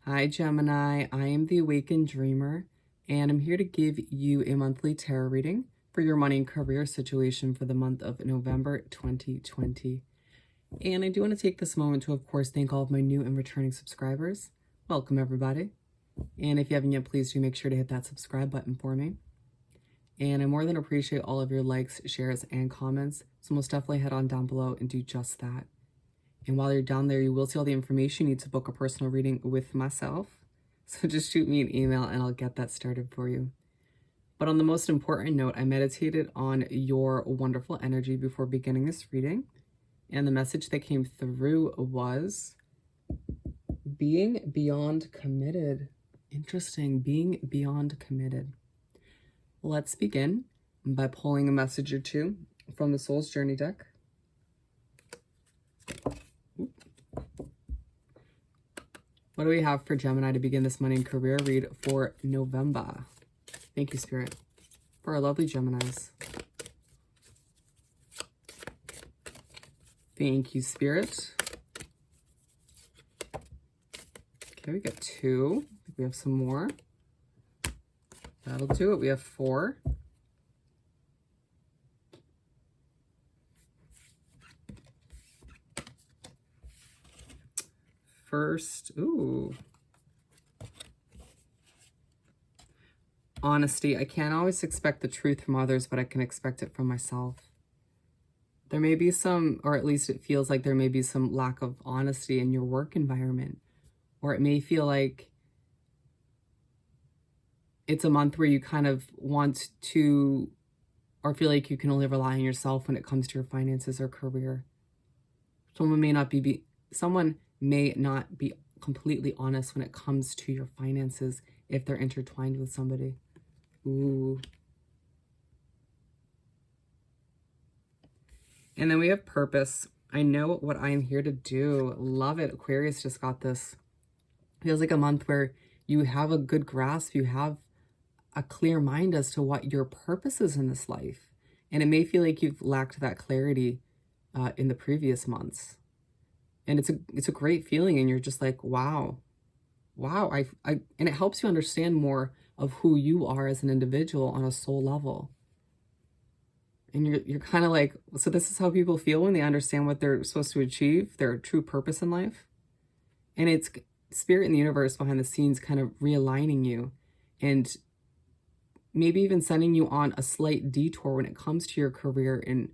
Hi, Gemini. I am the Awakened Dreamer, and I'm here to give you a monthly tarot reading for your money and career situation for the month of November 2020. And I do want to take this moment to, of course, thank all of my new and returning subscribers. Welcome, everybody. And if you haven't yet, please do make sure to hit that subscribe button for me. And I more than appreciate all of your likes, shares, and comments. So most definitely head on down below and do just that. And while you're down there, you will see all the information you need to book a personal reading with myself. So just shoot me an email and I'll get that started for you. But on the most important note, I meditated on your wonderful energy before beginning this reading. And the message that came through was being beyond committed. Interesting, being beyond committed. Let's begin by pulling a message or two from the Soul's Journey deck. What do we have for Gemini to begin this money and career read for November? Thank you, Spirit, for our lovely Geminis. Thank you, Spirit. Okay, we got 2. I think we have some more. That'll do it. We have 4. First, ooh. Honesty. I can't always expect the truth from others, but I can expect it from myself. There may be some, or at least it feels like there may be some lack of honesty in your work environment. Or it may feel like it's a month where you kind of want to, or feel like you can only rely on yourself when it comes to your finances or career. Someone may not be completely honest when it comes to your finances if they're intertwined with somebody. Ooh. And then we have purpose. I know what I am here to do. Love it. Aquarius just got this. Feels like a month where you have a good grasp. You have a clear mind as to what your purpose is in this life. And it may feel like you've lacked that clarity in the previous months. And it's a great feeling. And you're just like, wow, and it helps you understand more of who you are as an individual on a soul level. And you're kind of like, so this is how people feel when they understand what they're supposed to achieve, their true purpose in life. And it's Spirit in the universe behind the scenes kind of realigning you and maybe even sending you on a slight detour when it comes to your career and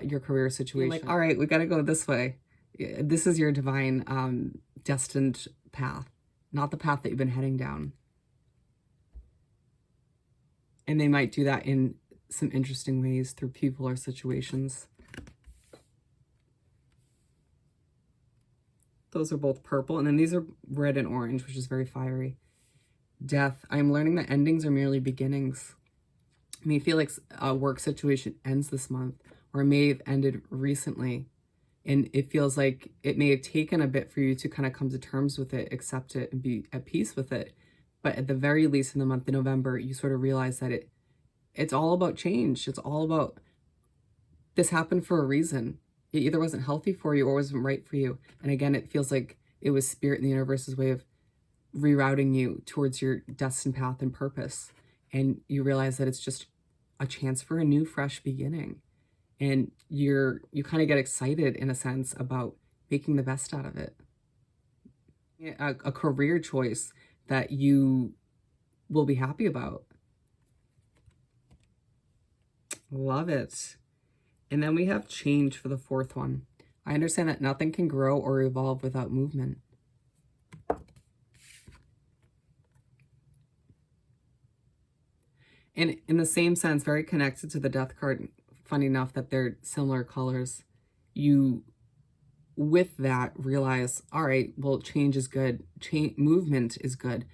your career situation. Like, all right, we got to go this way. This is your divine destined path, not the path that you've been heading down. And they might do that in some interesting ways through people or situations. Those are both purple. And then these are red and orange, which is very fiery. Death. I'm learning that endings are merely beginnings. I may feel like a work situation ends this month, or it may have ended recently. And it feels like it may have taken a bit for you to kind of come to terms with it, accept it, and be at peace with it. But at the very least in the month of November, you sort of realize that it's all about change. It's all about, this happened for a reason. It either wasn't healthy for you or wasn't right for you. And again, it feels like it was Spirit in the universe's way of rerouting you towards your destined path and purpose. And you realize that it's just a chance for a new, fresh beginning. And you kind of get excited in a sense about making the best out of it. A career choice that you will be happy about. Love it. And then we have change for the 4th one. I understand that nothing can grow or evolve without movement. And in the same sense, very connected to the Death card, funny enough that they're similar colors, you, with that, realize, all right, well, change is good. Movement is good.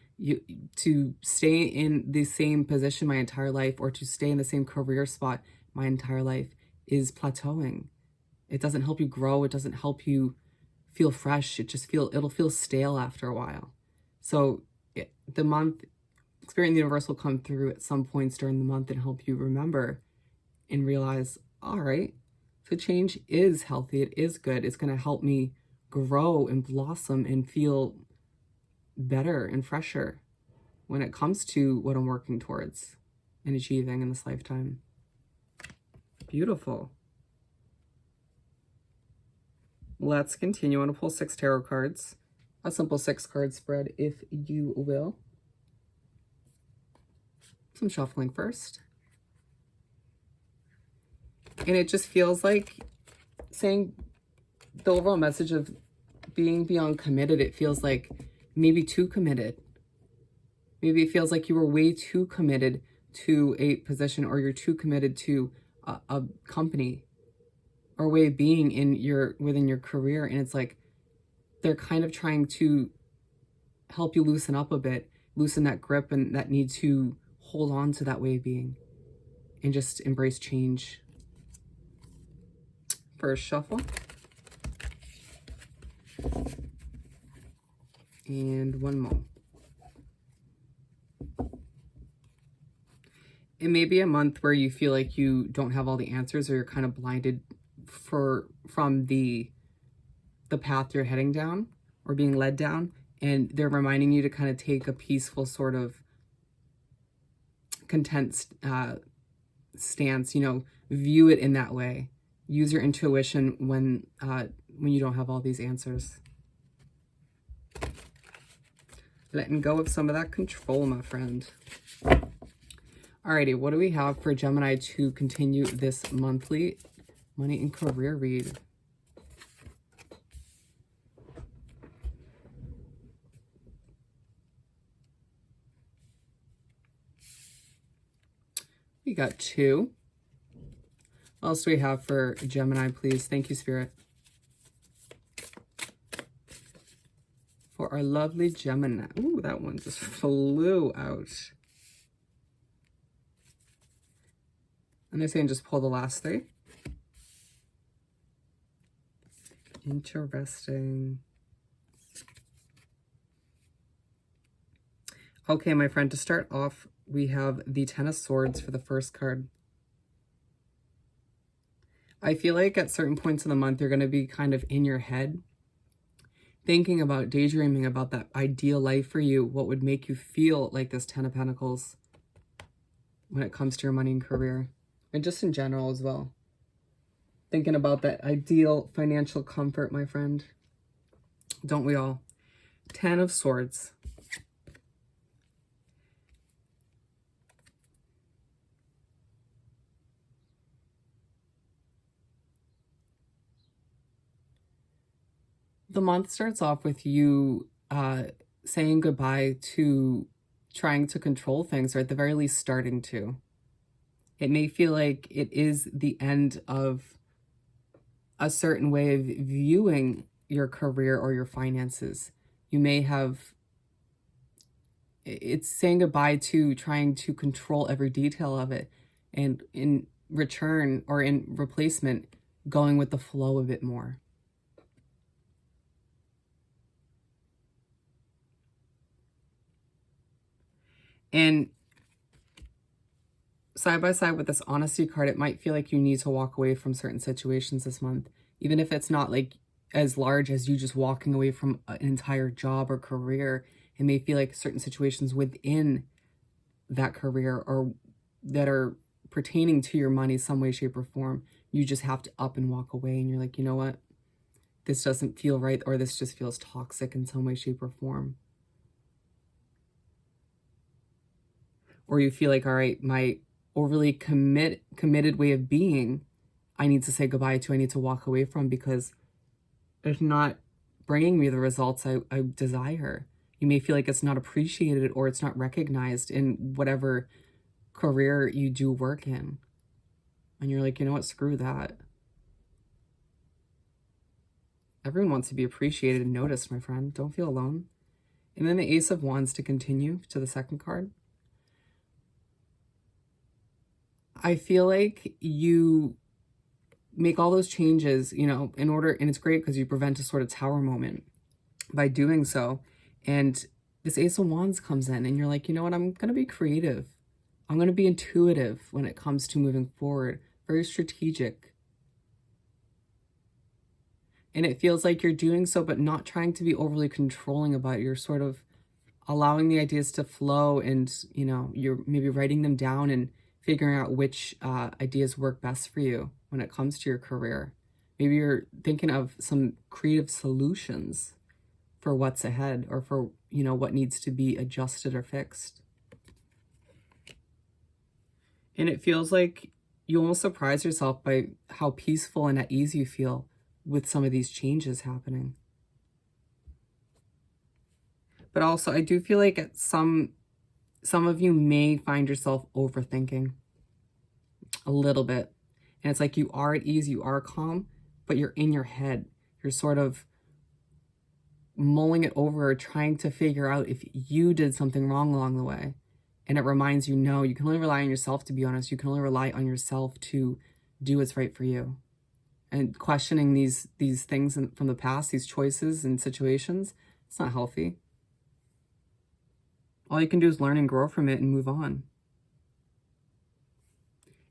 To stay in the same position my entire life or to stay in the same career spot my entire life is plateauing. It doesn't help you grow. It doesn't help you feel fresh. It'll feel stale after a while. So the month, Spirit in the universe will come through at some points during the month and help you remember and realize, all right, so change is healthy. It is good. It's going to help me grow and blossom and feel better and fresher when it comes to what I'm working towards and achieving in this lifetime. Beautiful. Let's continue. I want to pull 6 tarot cards. A simple 6-card spread, if you will. Some shuffling first. And it just feels like saying the overall message of being beyond committed. It feels like maybe too committed. Maybe it feels like you were way too committed to a position, or you're too committed to a company or way of being within your career. And it's like they're kind of trying to help you loosen up a bit, loosen that grip and that need to hold on to that way of being and just embrace change. First shuffle. And one more. It may be a month where you feel like you don't have all the answers, or you're kind of blinded from the path you're heading down or being led down, and they're reminding you to kind of take a peaceful sort of content stance, you know, view it in that way. Use your intuition when you don't have all these answers. Letting go of some of that control, my friend. Alrighty, what do we have for Gemini to continue this monthly money and career read? We got 2. What else do we have for Gemini, please? Thank you, Spirit. For our lovely Gemini. Ooh, that one just flew out. And they're saying just pull the last 3. Interesting. Okay, my friend, to start off, we have the 10 of Swords for the first card. I feel like at certain points in the month, you're going to be kind of in your head, thinking about, daydreaming about that ideal life for you, what would make you feel like this 10 of Pentacles when it comes to your money and career, and just in general as well. Thinking about that ideal financial comfort, my friend. Don't we all? 10 of Swords. The month starts off with you saying goodbye to trying to control things, or at the very least starting to. It may feel like it is the end of a certain way of viewing your career or your finances. You may have, it's saying goodbye to trying to control every detail of it, and in return or in replacement, going with the flow a bit more. And side by side with this honesty card, it might feel like you need to walk away from certain situations this month, even if it's not like as large as you just walking away from an entire job or career. It may feel like certain situations within that career or that are pertaining to your money some way, shape, or form, you just have to up and walk away, and you're like, you know what, this doesn't feel right, or this just feels toxic in some way, shape, or form. Or you feel like, all right, my overly committed way of being, I need to say goodbye to, I need to walk away from, because it's not bringing me the results I desire. You may feel like it's not appreciated or it's not recognized in whatever career you do work in. And you're like, you know what, screw that. Everyone wants to be appreciated and noticed, my friend. Don't feel alone. And then the Ace of Wands to continue to the second card. I feel like you make all those changes, you know, in order, and it's great because you prevent a sort of tower moment by doing so. And this Ace of Wands comes in and you're like, you know what, I'm going to be creative. I'm going to be intuitive when it comes to moving forward, very strategic. And it feels like you're doing so, but not trying to be overly controlling about it. You're sort of allowing the ideas to flow, and, you know, you're maybe writing them down and figuring out which ideas work best for you when it comes to your career. Maybe you're thinking of some creative solutions for what's ahead, or for, you know, what needs to be adjusted or fixed. And it feels like you almost surprise yourself by how peaceful and at ease you feel with some of these changes happening. But also, I do feel like some of you may find yourself overthinking a little bit. And it's like you are at ease, you are calm, but you're in your head. You're sort of mulling it over, trying to figure out if you did something wrong along the way. And it reminds you, no, you can only rely on yourself, to be honest. You can only rely on yourself to do what's right for you. And questioning these things from the past, these choices and situations, it's not healthy. All you can do is learn and grow from it and move on.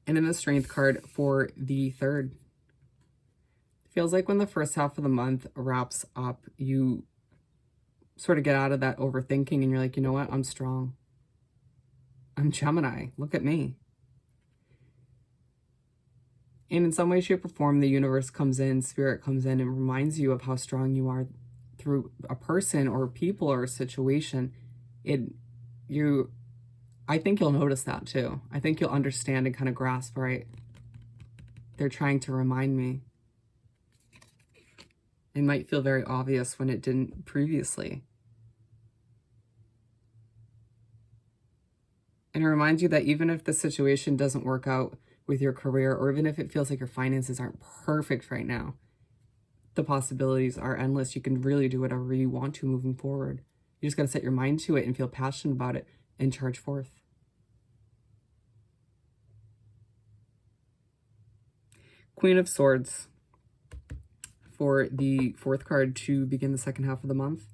And then the Strength card for the 3rd. Feels like when the first half of the month wraps up, you sort of get out of that overthinking and you're like, you know what? I'm strong. I'm Gemini. Look at me. And in some way, shape, or form, the universe comes in, spirit comes in, and reminds you of how strong you are through a person or people or a situation. I think you'll notice that too. I think you'll understand and kind of grasp, right? They're trying to remind me. It might feel very obvious when it didn't previously. And it reminds you that even if the situation doesn't work out with your career, or even if it feels like your finances aren't perfect right now, the possibilities are endless. You can really do whatever you want to moving forward. You just got to set your mind to it and feel passionate about it and charge forth. Queen of Swords for the 4th card to begin the second half of the month.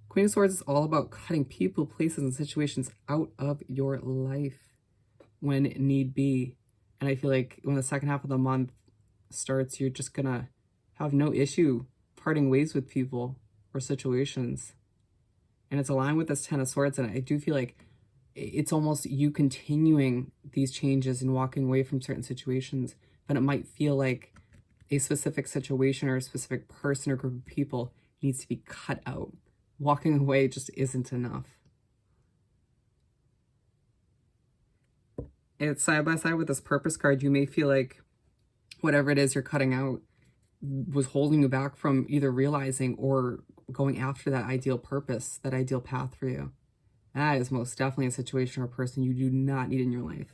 Queen of Swords is all about cutting people, places, and situations out of your life when need be. And I feel like when the second half of the month starts, you're just gonna have no issue parting ways with people or situations. And it's aligned with this 10 of Swords, and I do feel like it's almost you continuing these changes and walking away from certain situations, but it might feel like a specific situation or a specific person or group of people needs to be cut out. Walking away just isn't enough. And it's side by side with this Purpose card. You may feel like whatever it is you're cutting out was holding you back from either realizing or going after that ideal purpose, that ideal path for you. That is most definitely a situation or a person you do not need in your life.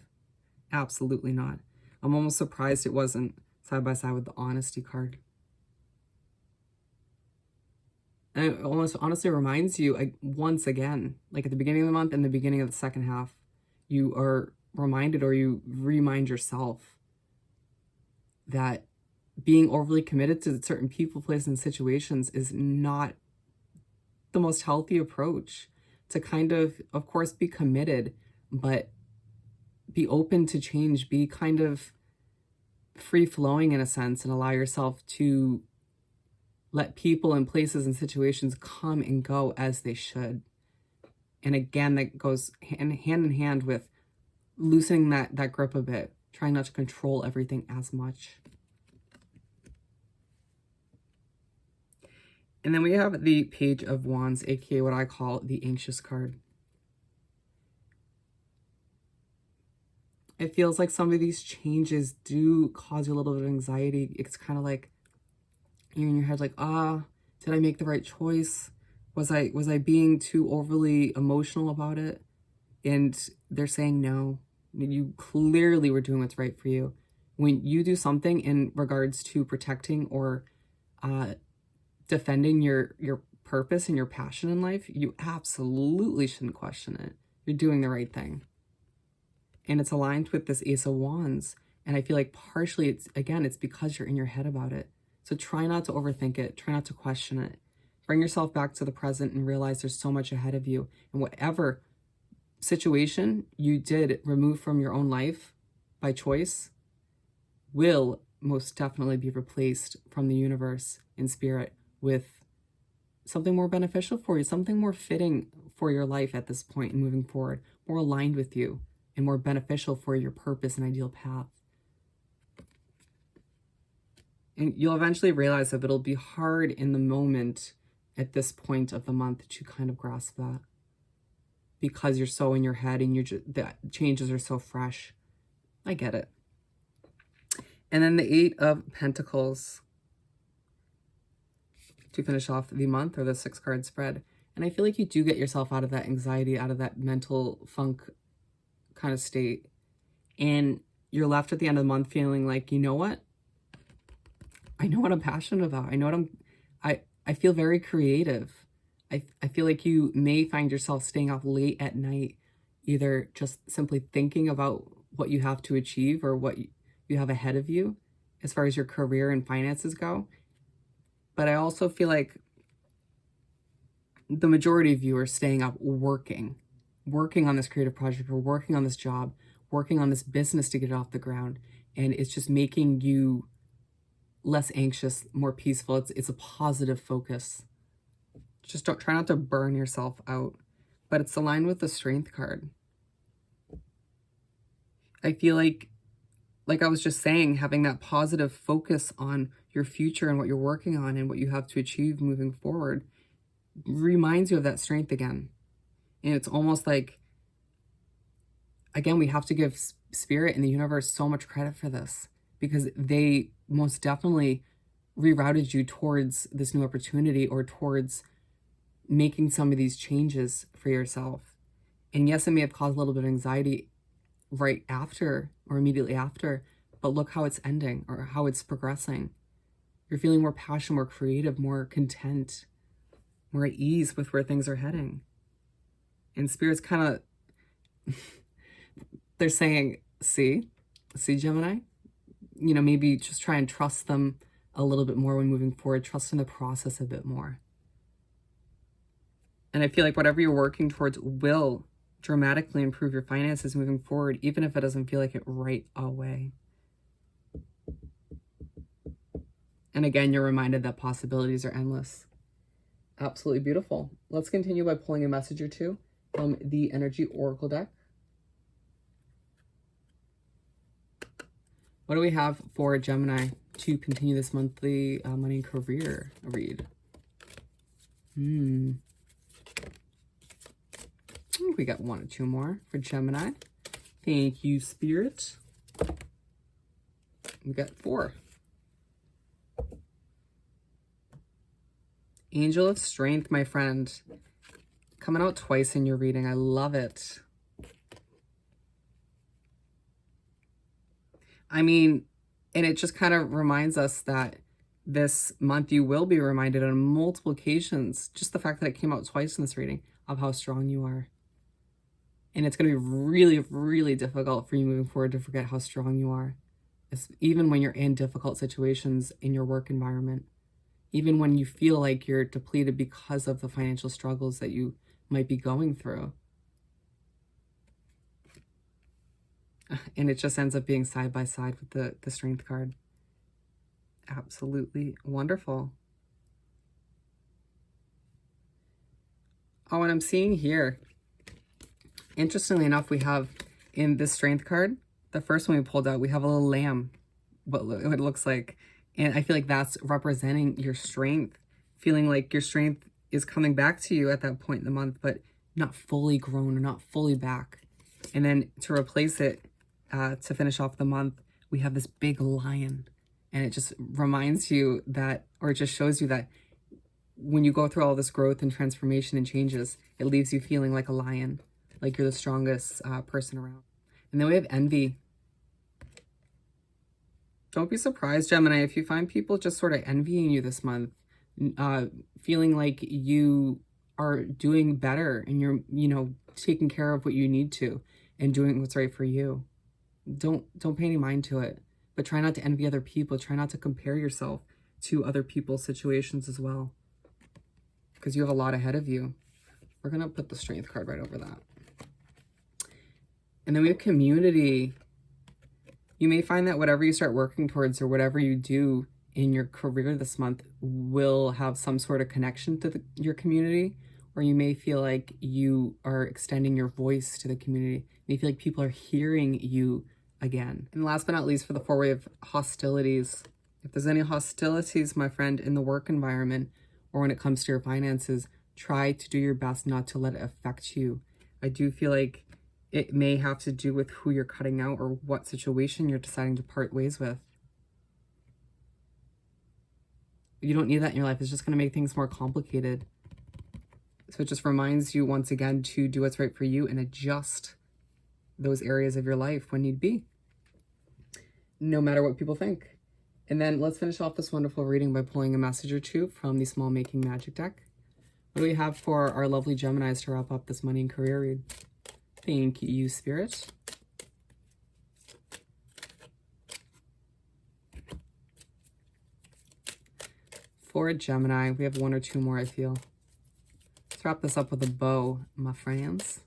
Absolutely not. I'm almost surprised it wasn't side by side with the Honesty card. And it almost honestly reminds you, like, once again, like at the beginning of the month and the beginning of the second half, you are reminded, or you remind yourself, that being overly committed to certain people, places, and situations is not the most healthy approach. To kind of course, be committed, but be open to change, be kind of free-flowing in a sense, and allow yourself to let people and places and situations come and go as they should. And again, that goes hand in hand with loosening that grip a bit, trying not to control everything as much. And then we have the Page of Wands, aka what I call the Anxious card. It feels like some of these changes do cause you a little bit of anxiety. It's kind of like you're in your head like, did I make the right choice? Was I being too overly emotional about it? And they're saying no. You clearly were doing what's right for you. When you do something in regards to protecting or defending your purpose and your passion in life, you absolutely shouldn't question it. You're doing the right thing. And it's aligned with this Ace of Wands. And I feel like partially it's because you're in your head about it. So try not to overthink it. Try not to question it. Bring yourself back to the present and realize there's so much ahead of you. And whatever situation you did remove from your own life by choice will most definitely be replaced from the universe in spirit with something more beneficial for you, something more fitting for your life at this point and moving forward, more aligned with you and more beneficial for your purpose and ideal path. And you'll eventually realize that it'll be hard in the moment at this point of the month to kind of grasp that, because you're so in your head and the changes are so fresh. I get it. And then the 8 of Pentacles to finish off the month, or the 6-card spread. And I feel like you do get yourself out of that anxiety, out of that mental funk kind of state. And you're left at the end of the month feeling like, you know what? I know what I'm passionate about. I know what I feel very creative. I feel like you may find yourself staying up late at night, either just simply thinking about what you have to achieve or what you have ahead of you as far as your career and finances go. But I also feel like the majority of you are staying up working on this creative project, or working on this job, working on this business to get it off the ground. And it's just making you less anxious, more peaceful. It's a positive focus. Just try not to burn yourself out. But it's aligned with the Strength card. I feel like I was just saying, having that positive focus on your future and what you're working on and what you have to achieve moving forward reminds you of that strength again. And it's almost like, again, we have to give spirit and the universe so much credit for this, because they most definitely rerouted you towards this new opportunity, or towards making some of these changes for yourself. And yes, it may have caused a little bit of anxiety right after or immediately after, but look how it's ending, or how it's progressing. You're feeling more passion, more creative, more content, more at ease with where things are heading. And Spirit's kind of, they're saying, see Gemini, maybe just try and trust them a little bit more when moving forward, trust in the process a bit more. And I feel like whatever you're working towards will dramatically improve your finances moving forward, even if it doesn't feel like it right away. And again, you're reminded that possibilities are endless. Absolutely beautiful. Let's continue by pulling a message or two from the Energy Oracle deck. What do we have for Gemini to continue this monthly money and career read? I think we got 1 or 2 more for Gemini. Thank you, Spirit. We got 4. Angel of Strength, my friend. Coming out twice in your reading. I love it. I mean, and it just kind of reminds us that this month you will be reminded on multiple occasions, just the fact that it came out twice in this reading, of how strong you are. And it's going to be really, really difficult for you moving forward to forget how strong you are. Even when you're in difficult situations in your work environment. Even when you feel like you're depleted because of the financial struggles that you might be going through. And it just ends up being side by side with the Strength card. Absolutely wonderful. Oh, and I'm seeing here, interestingly enough, we have in this Strength card, the first one we pulled out, we have a little lamb, what it looks like. And I feel like that's representing your strength, feeling like your strength is coming back to you at that point in the month, but not fully grown or not fully back. And then to replace it, to finish off the month, we have this big lion. And it just reminds you that, or it just shows you that when you go through all this growth and transformation and changes, it leaves you feeling like a lion, like you're the strongest person around. And then we have envy. Don't be surprised, Gemini, if you find people just sort of envying you this month, feeling like you are doing better and you're, taking care of what you need to and doing what's right for you. Don't pay any mind to it, but try not to envy other people. Try not to compare yourself to other people's situations as well, because you have a lot ahead of you. We're going to put the Strength card right over that. And then we have Community. You may find that whatever you start working towards, or whatever you do in your career this month, will have some sort of connection to your community, or you may feel like you are extending your voice to the community. You may feel like people are hearing you again. And last but not least, for the four-way of hostilities, if there's any hostilities, my friend, in the work environment or when it comes to your finances, try to do your best not to let it affect you. I do feel like it may have to do with who you're cutting out or what situation you're deciding to part ways with. You don't need that in your life. It's just going to make things more complicated. So it just reminds you once again to do what's right for you and adjust those areas of your life when need be, no matter what people think. And then let's finish off this wonderful reading by pulling a message or two from the Small Making Magic deck. What do we have for our lovely Geminis to wrap up this money and career read? Thank you, Spirit. For Gemini, we have one or two more, I feel. Let's wrap this up with a bow, my friends.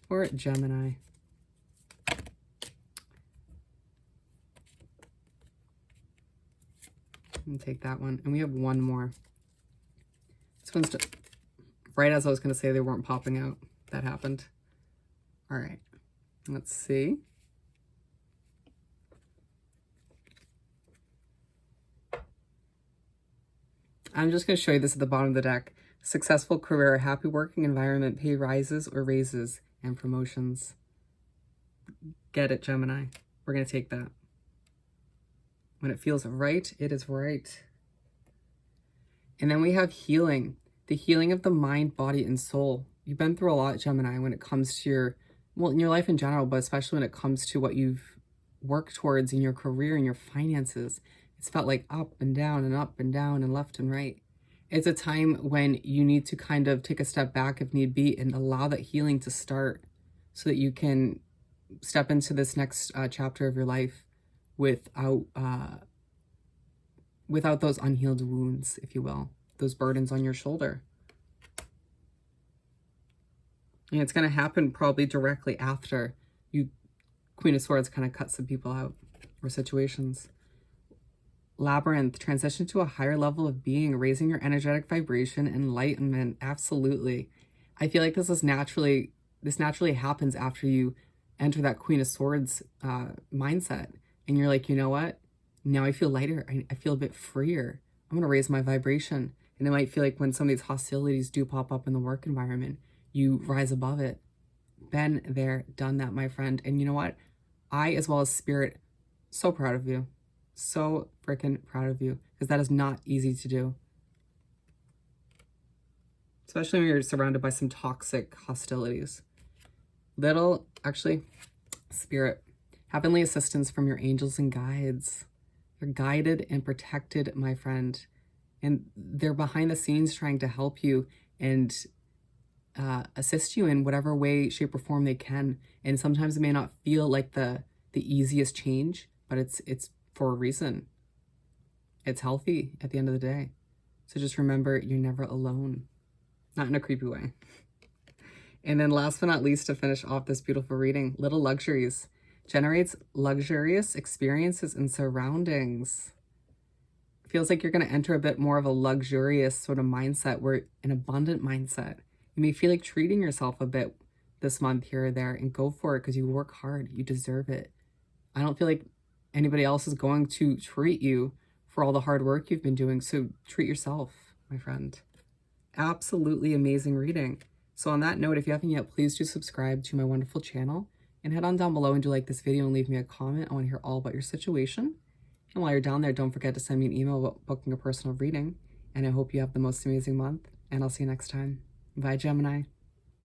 For Gemini. And take that one. And we have one more. This one's just, right as I was going to say they weren't popping out. That happened. All right. Let's see. I'm just going to show you this at the bottom of the deck. Successful career, happy working environment, pay rises or raises, and promotions. Get it, Gemini. We're going to take that. When it feels right, it is right. And then we have healing. The healing of the mind, body, and soul. You've been through a lot, Gemini, when it comes to your, well, in your life in general, but especially when it comes to what you've worked towards in your career and your finances. It's felt like up and down and up and down and left and right. It's a time when you need to kind of take a step back if need be and allow that healing to start so that you can step into this next chapter of your life without those unhealed wounds, if you will, those burdens on your shoulder. And it's going to happen probably directly after you, Queen of Swords, kind of cut some people out or situations. Labyrinth, transition to a higher level of being, raising your energetic vibration, enlightenment. Absolutely. I feel like this naturally happens after you enter that Queen of Swords mindset. And you're like, you know what? Now I feel lighter. I feel a bit freer. I'm going to raise my vibration. And it might feel like when some of these hostilities do pop up in the work environment, you rise above it. Been there, done that, my friend. And you know what? I, as well as Spirit, so proud of you. So freaking proud of you, because that is not easy to do. Especially when you're surrounded by some toxic hostilities. Spirit, heavenly assistance from your angels and guides. You're guided and protected, my friend. And they're behind the scenes trying to help you and assist you in whatever way, shape, or form they can. And sometimes it may not feel like the easiest change, but it's for a reason. It's healthy at the end of the day. So just remember, you're never alone. Not in a creepy way. And then last but not least, to finish off this beautiful reading, Little Luxuries. Generates luxurious experiences and surroundings. Feels like you're going to enter a bit more of a luxurious sort of mindset, where an abundant mindset. You may feel like treating yourself a bit this month here or there, and go for it because you work hard. You deserve it. I don't feel like anybody else is going to treat you for all the hard work you've been doing. So treat yourself, my friend. Absolutely amazing reading. So on that note, if you haven't yet, please do subscribe to my wonderful channel and head on down below and do like this video and leave me a comment. I want to hear all about your situation. And while you're down there, don't forget to send me an email about booking a personal reading. And I hope you have the most amazing month, and I'll see you next time. Bye, Gemini.